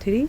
3,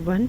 1,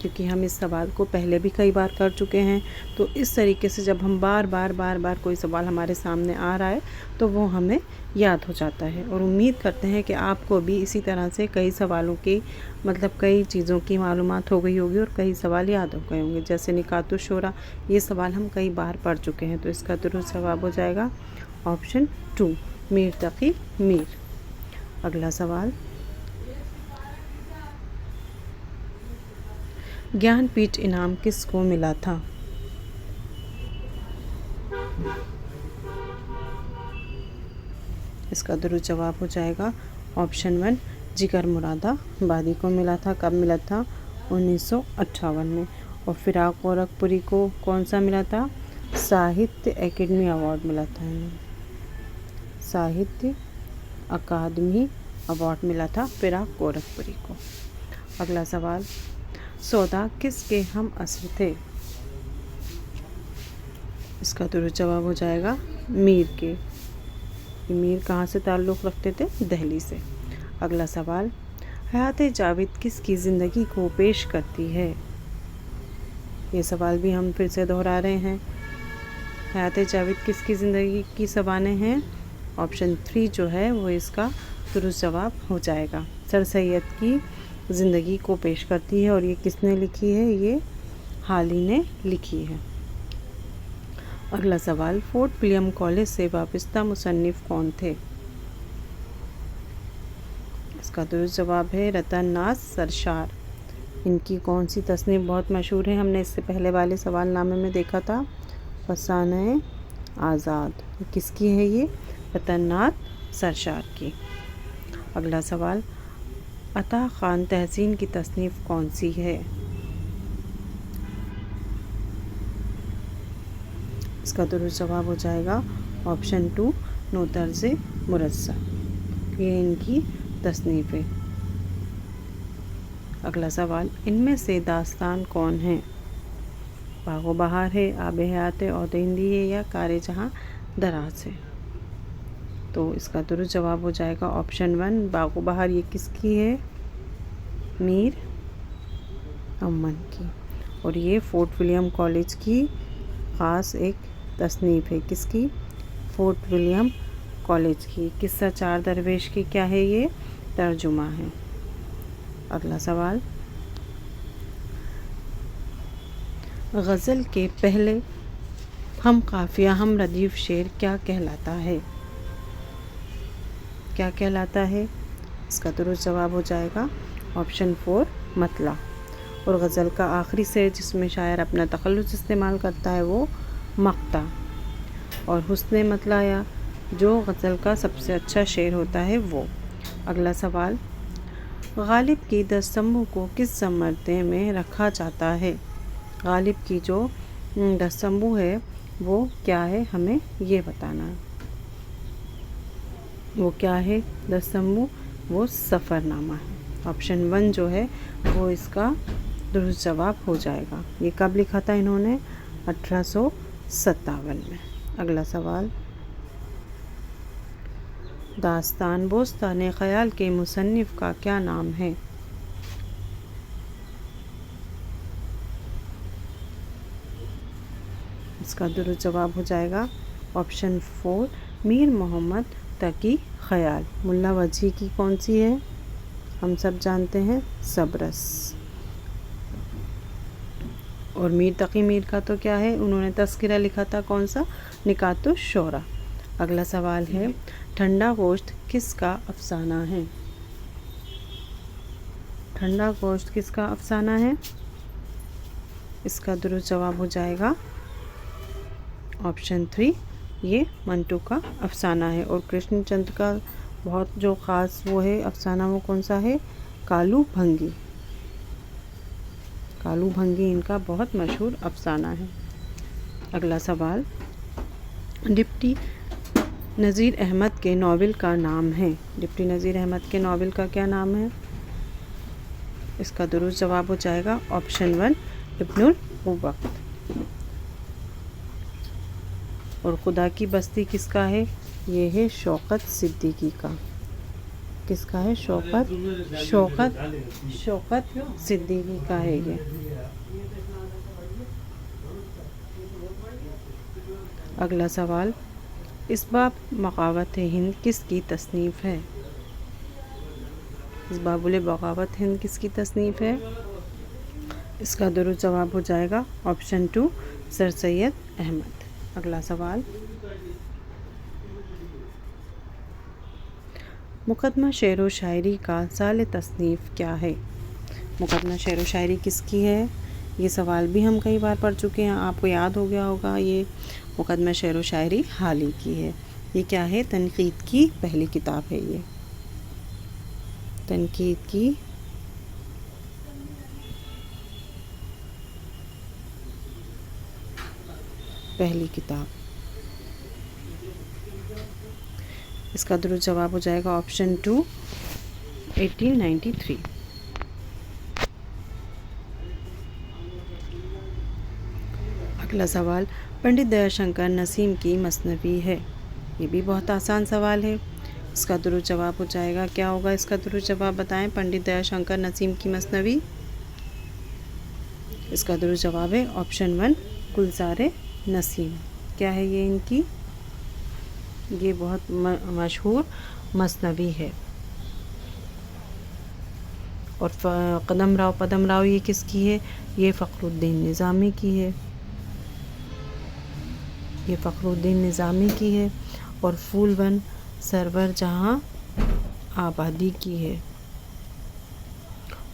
کیونکہ ہم اس سوال کو پہلے بھی کئی بار کر چکے ہیں. تو اس طریقے سے جب ہم بار بار کوئی سوال ہمارے سامنے آ رہا ہے تو وہ ہمیں یاد ہو جاتا ہے. اور امید کرتے ہیں کہ آپ کو بھی اسی طرح سے کئی سوالوں کی کئی چیزوں کی معلومات ہو گئی ہوگی اور کئی سوال یاد ہو گئے ہوں گے. جیسے نکات الشورى، یہ سوال ہم کئی بار پڑھ چکے ہیں. تو اس کا درست جواب ہو جائے گا آپشن 2، میر تقی میر. اگلا سوال، گیان پیٹھ انعام کس کو ملا تھا؟ اس کا درست جواب ہو جائے گا آپشن 1، جگر مرادآبادی کو ملا تھا. کب ملا تھا؟ 1958 میں. اور فراق گورکھپوری کو کون سا ملا تھا؟ ساہتیہ اکیڈمی ایوارڈ ملا تھا. ساہتیہ اکادمی ایوارڈ ملا تھا فراق گورکھپوری کو. اگلا سوال، سودا کس کے ہم عصر تھے؟ اس کا درست جواب ہو جائے گا میر کے. میر کہاں سے تعلق رکھتے تھے؟ دہلی سے. اگلا سوال، حیات جاوید کس کی زندگی کو پیش کرتی ہے؟ یہ سوال بھی ہم پھر سے دہرا رہے ہیں. حیات جاوید کس کی زندگی کی سوانح ہیں؟ آپشن 3 جو ہے وہ اس کا درست جواب ہو جائے گا. سر سید کی زندگی کو پیش کرتی ہے. اور یہ کس نے لکھی ہے؟ یہ حالی نے لکھی ہے. اگلا سوال، فورٹ ولیم کالج سے وابستہ مصنف کون تھے؟ اس کا درست جواب ہے رتن ناتھ سرشار. ان کی کون سی تصنیف بہت مشہور ہے؟ ہم نے اس سے پہلے والے سوال نامے میں دیکھا تھا، فسانۂ آزاد. کس کی ہے یہ؟ رتن ناتھ سرشار کی. اگلا سوال، عطا خان تحسین کی تصنیف کون سی ہے؟ اس کا درست جواب ہو جائے گا آپشن 2، نو طرز مرصع. یہ ان کی تصنیف ہے. اگلا سوال، ان میں سے داستان کون ہے؟ باغ و بہار ہے، آب حیات ہے، عہد ہندی ہے، یا کار جہاں دراز ہے؟ تو اس کا درست جواب ہو جائے گا آپشن 1، باغ و بہار. یہ کس کی ہے؟ میر امن کی. اور یہ فورٹ ولیم کالج کی خاص ایک تصنیف ہے. کس کی؟ فورٹ ولیم کالج کی. قصہ چار درویش کی کیا ہے؟ یہ ترجمہ ہے. اگلا سوال، غزل کے پہلے ہم قافیہ ہم ردیف شعر کیا کہلاتا ہے؟ کیا کہلاتا ہے؟ اس کا درست جواب ہو جائے گا آپشن 4، مطلع. اور غزل کا آخری شعر جس میں شاعر اپنا تخلص استعمال کرتا ہے وہ مقطع. اور حسن مطلع یا جو غزل کا سب سے اچھا شعر ہوتا ہے وہ. اگلا سوال، غالب کی 10 تمبو کو کس زمرے میں رکھا جاتا ہے؟ غالب کی جو 10 تمبو ہے وہ کیا ہے؟ ہمیں یہ بتانا ہے. وہ کیا ہے 10 تمبو؟ وہ سفر نامہ ہے. آپشن 1 جو ہے وہ اس کا درست جواب ہو جائے گا. یہ کب لکھا تھا انہوں نے؟ 1857 میں. اگلا سوال، داستان بوستان خیال کے مصنف کا کیا نام ہے؟ اس کا درست جواب ہو جائے گا آپشن 4، میر محمد تقی خیال. ملا وجہی کی کون سی ہے؟ ہم سب جانتے ہیں سبرس. اور میر تقی میر کا تو کیا ہے؟ انہوں نے تذکرہ لکھا تھا کون سا؟ نکات الشورى. اگلا سوال ہے، ٹھنڈا گوشت کس کا افسانہ ہے؟ ٹھنڈا گوشت کس کا افسانہ ہے؟ اس کا درست جواب ہو جائے گا آپشن 3، یہ منٹو کا افسانہ ہے. اور کرشن چندر کا بہت جو خاص وہ ہے افسانہ، وہ کون سا ہے؟ کالو بھنگی. کالو بھنگی ان کا بہت مشہور افسانہ ہے. اگلا سوال، ڈپٹی نذیر احمد کے ناول کا نام ہے؟ ڈپٹی نذیر احمد کے ناول کا کیا نام ہے؟ اس کا درست جواب ہو جائے گا آپشن 1، ابن الوقت. اور خدا کی بستی کس کا ہے؟ یہ ہے شوکت صدیقی کا. کس کا ہے؟ شوکت صدیقی کا ہے یہ. اگلا سوال، اسباب بغاوت ہند کس کی تصنیف ہے؟ اسباب بغاوت ہند کس کی تصنیف ہے؟ اس کا درست جواب ہو جائے گا آپشن 2 سر سید احمد۔ اگلا سوال، مقدمہ شعر و شاعری کا سال تصنیف کیا ہے؟ مقدمہ شعر و شاعری کس کی ہے؟ یہ سوال بھی ہم کئی بار پڑھ چکے ہیں، آپ کو یاد ہو گیا ہوگا۔ یہ مقدمہ شعر و شاعری حال ہی کی ہے۔ یہ کیا ہے؟ تنقید کی پہلی کتاب ہے۔ یہ تنقید کی پہلی کتاب۔ اس کا درست جواب ہو جائے گا آپشن 2 1893۔ اگلا سوال، پنڈت دیا شنکر نسیم کی مثنوی ہے؟ یہ بھی بہت آسان سوال ہے۔ اس کا درست جواب ہو جائے گا، کیا ہوگا اس کا درست جواب بتائیں؟ پنڈت دیا شنکر نسیم کی مثنوی۔ اس کا درست جواب ہے آپشن 1 گلزار نسیم۔ کیا ہے یہ ان کی؟ یہ بہت مشہور مثنوی ہے۔ اور قدم راؤ پدم راؤ یہ کس کی ہے؟ یہ فخر الدین نظامی کی ہے۔ یہ فخر الدین نظامی کی ہے۔ اور پھول ون سرور جہاں آبادی کی ہے۔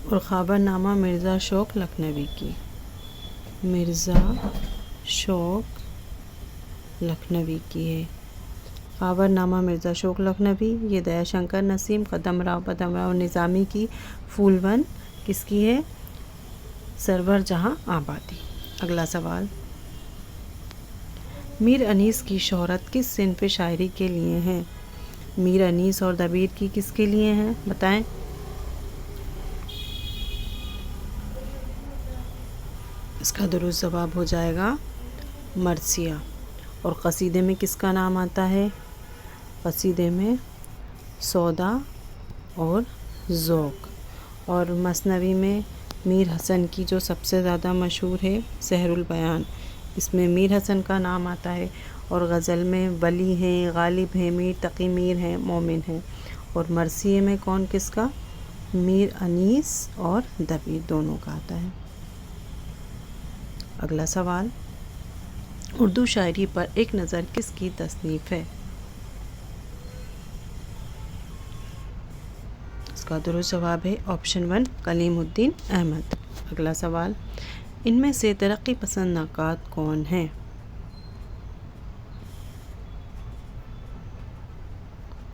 اور خاور نامہ مرزا شوق لکھنوی کی۔ مرزا شوق لکھنوی کی ہے۔ خاور نامہ مرزا شوق لکھنوی، یہ دیا شنکر نسیم، قدم راؤ پدم راؤ نظامی کی، پھول ون کس کی ہے؟ سرور جہاں آبادی۔ اگلا سوال، میر انیس کی شہرت کس صنف شاعری کے لیے ہے؟ میر انیس اور دبیر کی کس کے لیے ہیں بتائیں؟ اس کا درست جواب ہو جائے گا مرثیہ۔ اور قصیدے میں کس کا نام آتا ہے؟ قصیدے میں سودا اور ذوق۔ اور مثنوی میں میر حسن کی جو سب سے زیادہ مشہور ہے سحر البیان، اس میں میر حسن کا نام آتا ہے۔ اور غزل میں ولی ہیں، غالب ہیں، میر تقی میر ہیں، مومن ہیں۔ اور مرثیے میں کون کس کا؟ میر انیس اور دبیر دونوں کا آتا ہے۔ اگلا سوال، اردو شاعری پر ایک نظر کس کی تصنیف ہے؟ اس کا درست جواب ہے آپشن 1 کلیم الدین احمد۔ اگلا سوال، ان میں سے ترقی پسند نقاد کون ہیں؟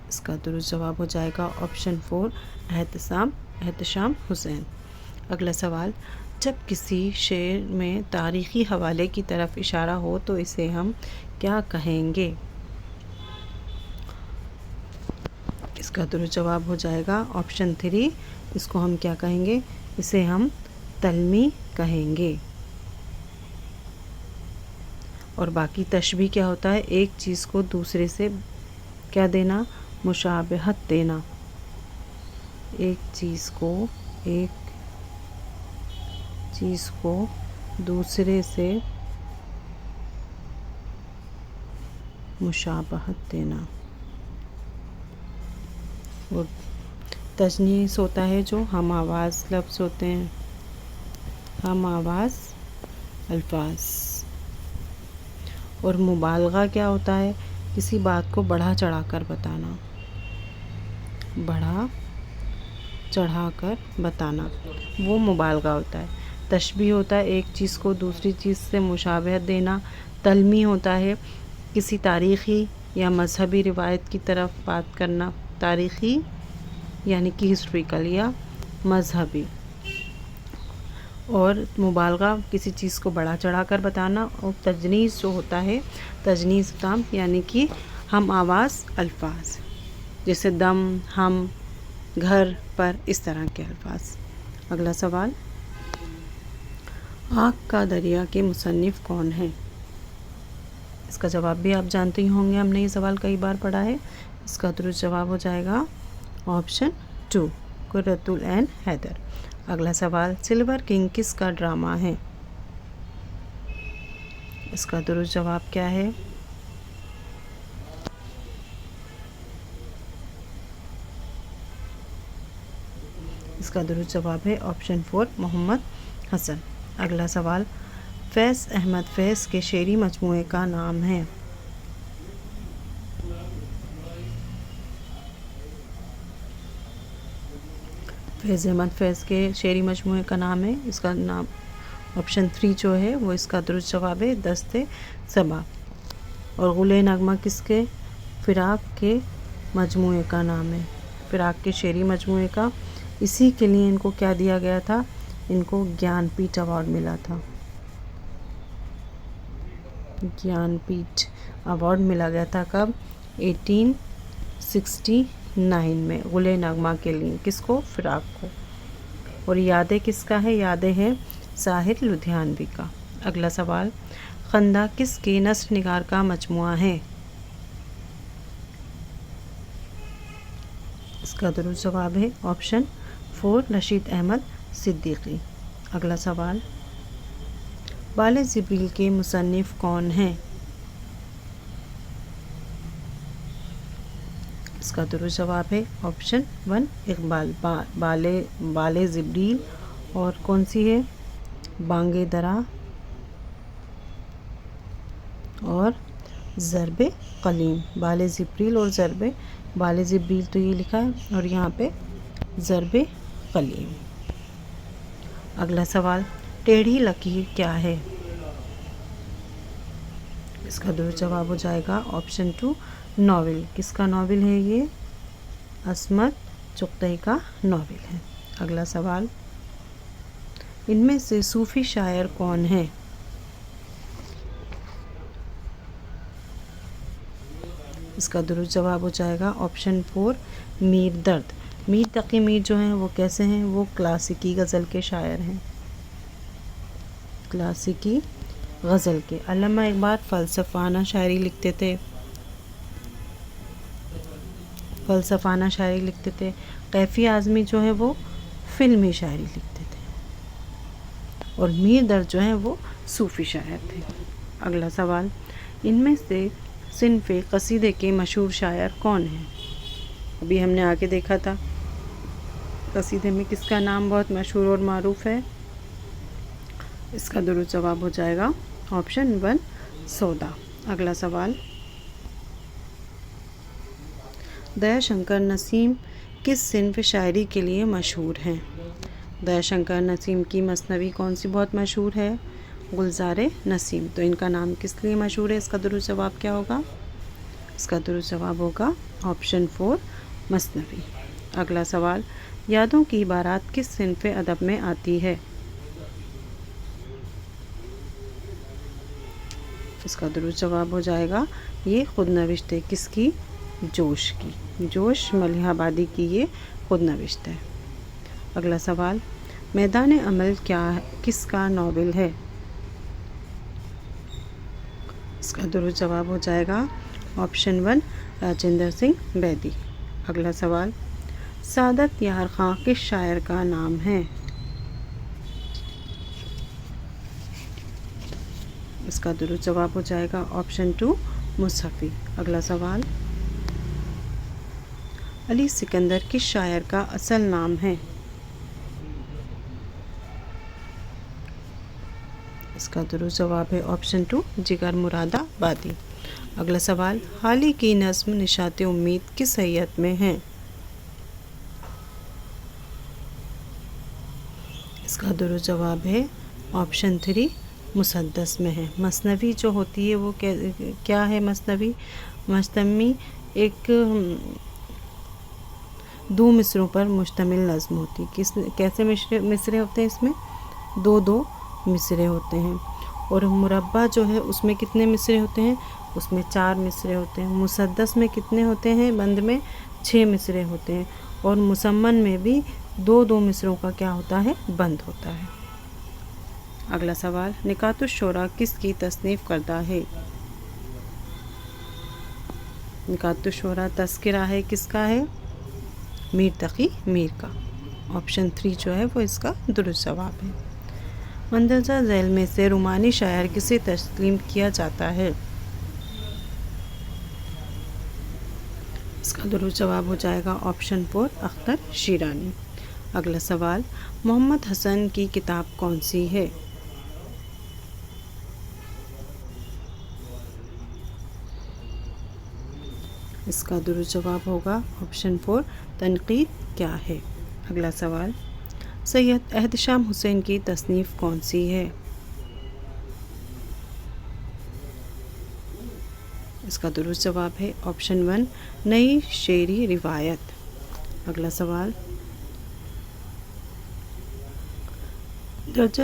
اس کا درست جواب ہو جائے گا آپشن 4 احتشام حسین۔ اگلا سوال، جب کسی شعر میں تاریخی حوالے کی طرف اشارہ ہو تو اسے ہم کیا کہیں گے؟ اس کا درست جواب ہو جائے گا آپشن 3، اس کو ہم کیا کہیں گے؟ اسے ہم تلمی کہیں گے۔ اور باقی تشبیہ کیا ہوتا ہے؟ ایک چیز کو دوسرے سے کیا دینا؟ مشابہت دینا۔ ایک چیز کو دوسرے سے مشابہت دینا۔ اور تجنیس ہوتا ہے جو ہم آواز لفظ ہوتے ہیں، ہم آواز الفاظ۔ اور مبالغہ کیا ہوتا ہے؟ کسی بات کو بڑھا چڑھا کر بتانا، بڑھا چڑھا کر بتانا، وہ مبالغہ ہوتا ہے۔ تشبیہ ہوتا ہے ایک چیز کو دوسری چیز سے مشابہت دینا۔ تلمی ہوتا ہے کسی تاریخی یا مذہبی روایت کی طرف بات کرنا، تاریخی یعنی کہ ہسٹوریکل یا مذہبی۔ اور مبالغہ کسی چیز کو بڑھا چڑھا کر بتانا۔ اور تجنیس جو ہوتا ہے، تجنیس تام یعنی کہ ہم آواز الفاظ، جیسے دم، ہم، گھر پر، اس طرح کے الفاظ۔ اگلا سوال، آنکھ کا دریا کے مصنف کون ہیں؟ اس کا جواب بھی آپ جانتے ہی ہوں گے، ہم نے یہ سوال کئی بار پڑھا ہے۔ اس کا درست جواب ہو جائے گا آپشن 2 قرۃ العین حیدر۔ اگلا سوال، سلور کنگ کس کا ڈرامہ ہے؟ اس کا درست جواب کیا ہے؟ اس کا درست جواب ہے آپشن 4 محمد حسن۔ اگلا سوال، فیض احمد فیض کے شعری مجموعے کا نام ہے؟ فیض احمد فیض کے شعری مجموعے کا نام ہے، اس کا نام آپشن 3 جو ہے وہ اس کا درست جواب ہے دست صبا۔ اور غلِ نغمہ کس کے فراق کے مجموعے کا نام ہے؟ فراق کے شعری مجموعے کا۔ اسی کے لیے ان کو کیا دیا گیا تھا؟ ان کو گیان پیٹھ ایوارڈ ملا تھا، گیان پیٹھ ایوارڈ ملا گیا تھا کب؟ 1869 میں غلِ نغمہ کے لیے۔ کس کو؟ فراق کو۔ اور یادیں کس کا ہے؟ یادیں ہے ساحر لدھیانوی کا۔ اگلا سوال، خندہ کس کے نثر نگار کا مجموعہ ہے؟ اس کا درست جواب ہے آپشن 4 رشید احمد صدیقی۔ اگلا سوال، بال جبریل کے مصنف کون ہیں؟ اس کا درست جواب ہے آپشن 1 اقبال۔ بال جبریل اور کون سی ہے؟ بانگ درا اور ضرب قلیم۔ بال جبریل اور بال جبریل تو یہ لکھا ہے اور یہاں پہ ضرب قلیم۔ اگلا سوال، ٹیڑھی لکیر کیا ہے؟ اس کا درست جواب ہو جائے گا آپشن 2 ناول۔ کس کا ناول ہے یہ؟ عصمت چغتائی کا ناول ہے۔ اگلا سوال، ان میں سے صوفی شاعر کون ہیں؟ اس کا درست جواب ہو جائے گا آپشن 4 میر درد۔ میر تقی میر جو ہیں وہ کیسے ہیں؟ وہ کلاسیکی غزل کے شاعر ہیں، کلاسیکی غزل کے۔ علامہ اقبال فلسفانہ شاعری لکھتے تھے، فلسفانہ شاعری لکھتے تھے۔ کیفی اعظمی جو ہے وہ فلمی شاعری لکھتے تھے، اور میر درد جو ہیں وہ صوفی شاعر تھے۔ اگلا سوال، ان میں سے صنف قصیدے کے مشہور شاعر کون ہیں؟ ابھی ہم نے آگے دیکھا تھا قصیدے میں کس کا نام بہت مشہور اور معروف ہے؟ اس کا درست جواب ہو جائے گا آپشن 1 سودا۔ اگلا سوال، دیا شنکر نسیم کس صنف شاعری کے لیے مشہور ہیں؟ دیا شنکر نسیم کی مثنوی کون سی بہت مشہور ہے؟ گلزار نسیم۔ تو ان کا نام کس لیے مشہور ہے؟ اس کا درست جواب کیا ہوگا؟ اس کا درست جواب ہوگا آپشن 4 مثنوی۔ اگلا سوال، یادوں کی عبارات کس صنف ادب میں آتی ہے؟ اس کا درست جواب ہو جائے گا یہ خود نوشت ہے، کس کی؟ جوش کی، جوش ملیح آبادی کی یہ خود نوشت ہے۔ اگلا سوال، میدان عمل کس کا ناول ہے؟ اس کا درست جواب ہو جائے گا آپشن 1 راجندر سنگھ بیدی۔ اگلا سوال، سعادت یار خاں کس شاعر کا نام ہے؟ اس کا درست جواب ہو جائے گا آپشن 2 مصحفی۔ اگلا سوال، علی سکندر کس شاعر کا اصل نام ہے؟ اس کا درست جواب ہے آپشن 2 جگر مراد آبادی۔ اگلا سوال، حال ہی کی نظم نشاط امید کس ہیئت میں ہے؟ اس کا درست جواب ہے آپشن 3 مسدس میں ہے۔ مثنوی جو ہوتی ہے وہ کیا ہے؟ مثنوی ایک دو مصروں پر مشتمل نظم ہوتی ہے۔ کیسے مصرے ہوتے ہیں؟ اس میں دو مصرے ہوتے ہیں۔ اور مربع جو ہے اس میں کتنے مصرے ہوتے ہیں؟ اس میں 4 مصرے ہوتے ہیں۔ مسدس میں کتنے ہوتے ہیں؟ بند میں 6 مصرے ہوتے ہیں، اور مسمن میں بھی 2 مصروں کا کیا ہوتا ہے؟ بند ہوتا ہے۔ اگلا سوال، نکات الشعراء کس کی تصنیف کردہ ہے؟ نکات الشعراء تذکرہ ہے، کس کا ہے؟ میر تقی میر کا۔ آپشن 3 جو ہے وہ اس کا درست جواب ہے۔ مندرجہ ذیل میں سے رومانی شاعر کسے تسلیم کیا جاتا ہے؟ اس کا درست جواب ہو جائے گا آپشن 4 اختر شیرانی۔ اگلا سوال، محمد حسن کی کتاب کون سی ہے؟ اس کا درست جواب ہوگا آپشن 4، تنقید کیا ہے۔ اگلا سوال، سید احتشام حسین کی تصنیف کون سی ہے؟ اس کا درست جواب ہے آپشن 1، نئی شعری روایت۔ اگلا سوال، درجہ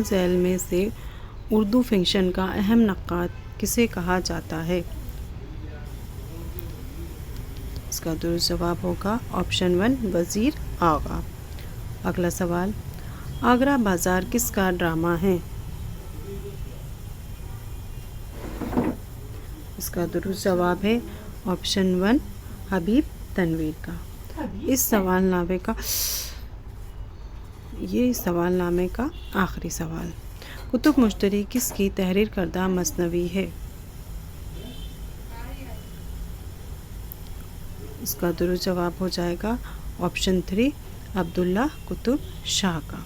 ذیل میں سے اردو فکشن کا اہم نقاد کسے کہا جاتا ہے؟ اس کا درست جواب ہوگا آپشن 1، وزیر آغا۔ اگلا سوال، آگرہ بازار کس کا ڈرامہ ہے؟ اس کا درست جواب ہے آپشن 1، حبیب تنویر کا۔ اس سوال نامے کا آخری سوال، کتب مشتری کس کی تحریر کردہ مثنوی ہے؟ اس کا درست جواب ہو جائے گا آپشن 3، عبداللہ کتب شاہ کا۔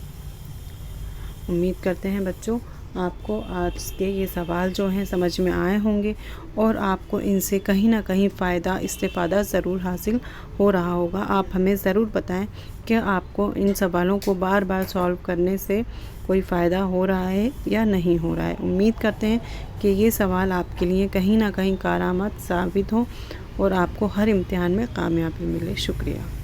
امید کرتے ہیں بچوں آپ کو آج کے یہ سوال جو ہیں سمجھ میں آئے ہوں گے اور آپ کو ان سے کہیں نہ کہیں استفادہ ضرور حاصل ہو رہا ہوگا۔ آپ ہمیں ضرور بتائیں کہ آپ کو ان سوالوں کو بار بار سالو کرنے سے کوئی فائدہ ہو رہا ہے یا نہیں ہو رہا ہے۔ امید کرتے ہیں کہ یہ سوال آپ کے لیے کہیں نہ کہیں کارآمد ثابت ہوں اور آپ کو ہر امتحان میں کامیابی ملے۔ شکریہ۔